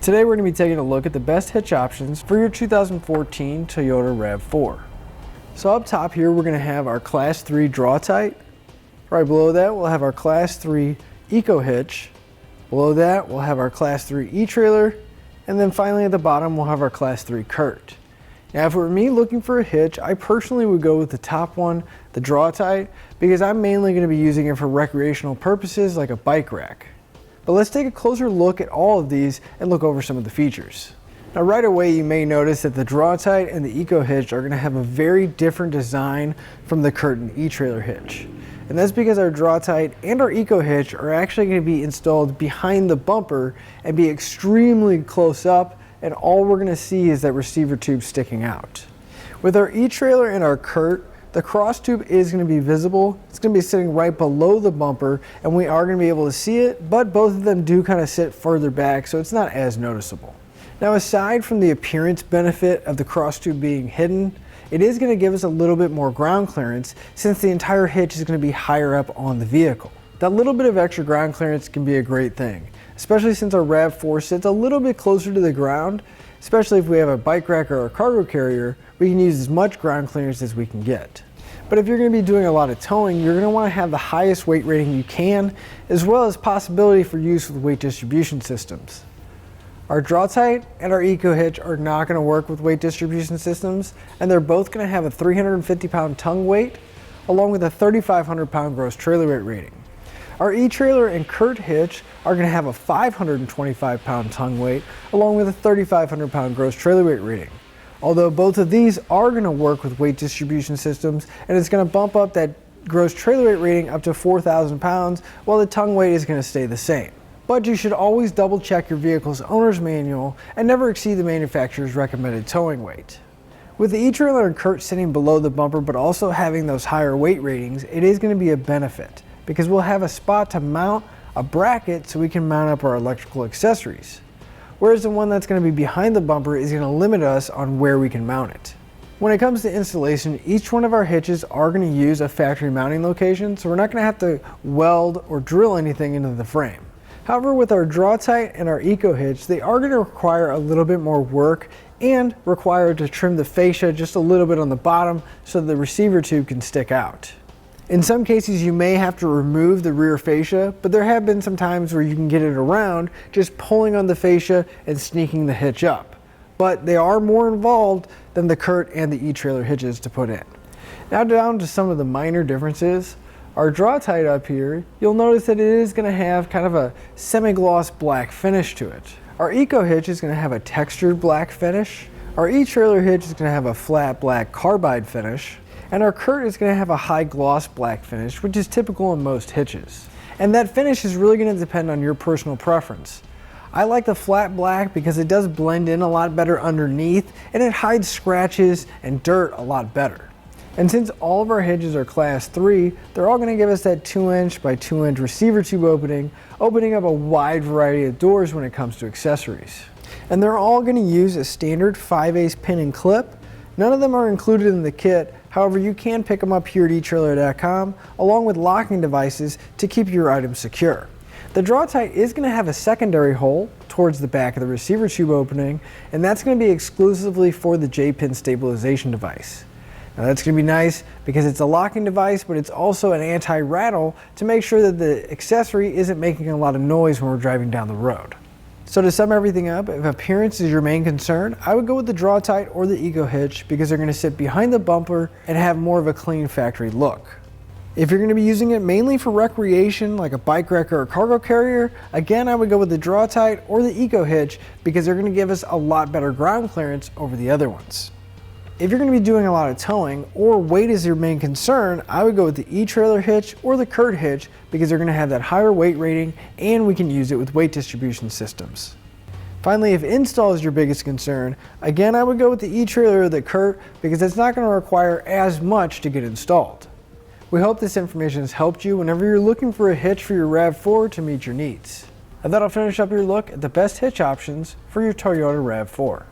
Today we're going to be taking a look at the best hitch options for your 2014 Toyota RAV4. So up top here we're going to have our Class 3 Draw-Tite. Right below that we'll have our Class 3 EcoHitch. Below that we'll have our Class 3 etrailer. And then finally at the bottom we'll have our Class 3 CURT. Now if it were me looking for a hitch, I personally would go with the top one, the Draw-Tite, because I'm mainly going to be using it for recreational purposes like a bike rack. But let's take a closer look at all of these and look over some of the features. Now right away you may notice that the Draw-Tite and the EcoHitch are going to have a very different design from the CURT and etrailer hitch. And that's because our Draw-Tite and our EcoHitch are actually going to be installed behind the bumper and be extremely close up, and all we're going to see is that receiver tube sticking out. With our etrailer and our CURT, the cross tube is going to be visible. It's going to be sitting right below the bumper and we are going to be able to see it, but both of them do kind of sit further back, so it's not as noticeable. Now aside from the appearance benefit of the cross tube being hidden, it is going to give us a little bit more ground clearance since the entire hitch is going to be higher up on the vehicle. That little bit of extra ground clearance can be a great thing, especially since our RAV4 sits a little bit closer to the ground. Especially if we have a bike rack or a cargo carrier, we can use as much ground clearance as we can get. But if you're going to be doing a lot of towing, you're going to want to have the highest weight rating you can, as well as possibility for use with weight distribution systems. Our Draw-Tite and our EcoHitch are not going to work with weight distribution systems, and they're both going to have a 350-pound tongue weight, along with a 3,500-pound gross trailer weight rating. Our etrailer and CURT hitch are going to have a 525-pound tongue weight, along with a 3,500-pound gross trailer weight rating. Although both of these are going to work with weight distribution systems, and it's going to bump up that gross trailer weight rating up to 4,000 pounds, while the tongue weight is going to stay the same. But you should always double check your vehicle's owner's manual and never exceed the manufacturer's recommended towing weight. With the etrailer and CURT sitting below the bumper but also having those higher weight ratings, it is going to be a benefit, because we'll have a spot to mount a bracket so we can mount up our electrical accessories. Whereas the one that's going to be behind the bumper is going to limit us on where we can mount it. When it comes to installation, each one of our hitches are going to use a factory mounting location, so we're not going to have to weld or drill anything into the frame. However, with our Draw-Tite and our EcoHitch, they are going to require a little bit more work and require to trim the fascia just a little bit on the bottom so the receiver tube can stick out. In some cases you may have to remove the rear fascia, but there have been some times where you can get it around just pulling on the fascia and sneaking the hitch up. But they are more involved than the CURT and the etrailer hitches to put in. Now down to some of the minor differences. Our Draw-Tite up here, you'll notice that it is going to have kind of a semi-gloss black finish to it. Our EcoHitch is going to have a textured black finish. Our etrailer hitch is going to have a flat black carbide finish. And our CURT is going to have a high gloss black finish, which is typical in most hitches. And that finish is really going to depend on your personal preference. I like the flat black because it does blend in a lot better underneath and it hides scratches and dirt a lot better. And since all of our hitches are Class 3, they're all going to give us that 2" by 2" receiver tube opening up a wide variety of doors when it comes to accessories. And they're all going to use a standard 5/8 pin and clip. None of them are included in the kit. However, you can pick them up here at etrailer.com along with locking devices to keep your items secure. The Draw-Tite is going to have a secondary hole towards the back of the receiver tube opening, and that's going to be exclusively for the J-pin stabilization device. Now that's going to be nice because it's a locking device, but it's also an anti-rattle to make sure that the accessory isn't making a lot of noise when we're driving down the road. So to sum everything up, if appearance is your main concern, I would go with the Draw-Tite or the EcoHitch because they're going to sit behind the bumper and have more of a clean factory look. If you're going to be using it mainly for recreation like a bike rack or a cargo carrier, again I would go with the Draw-Tite or the EcoHitch because they're going to give us a lot better ground clearance over the other ones. If you're going to be doing a lot of towing or weight is your main concern, I would go with the etrailer hitch or the CURT hitch because they're going to have that higher weight rating and we can use it with weight distribution systems. Finally, if install is your biggest concern, again I would go with the etrailer or the CURT because it's not going to require as much to get installed. We hope this information has helped you whenever you're looking for a hitch for your RAV4 to meet your needs. And that'll finish up your look at the best hitch options for your Toyota RAV4.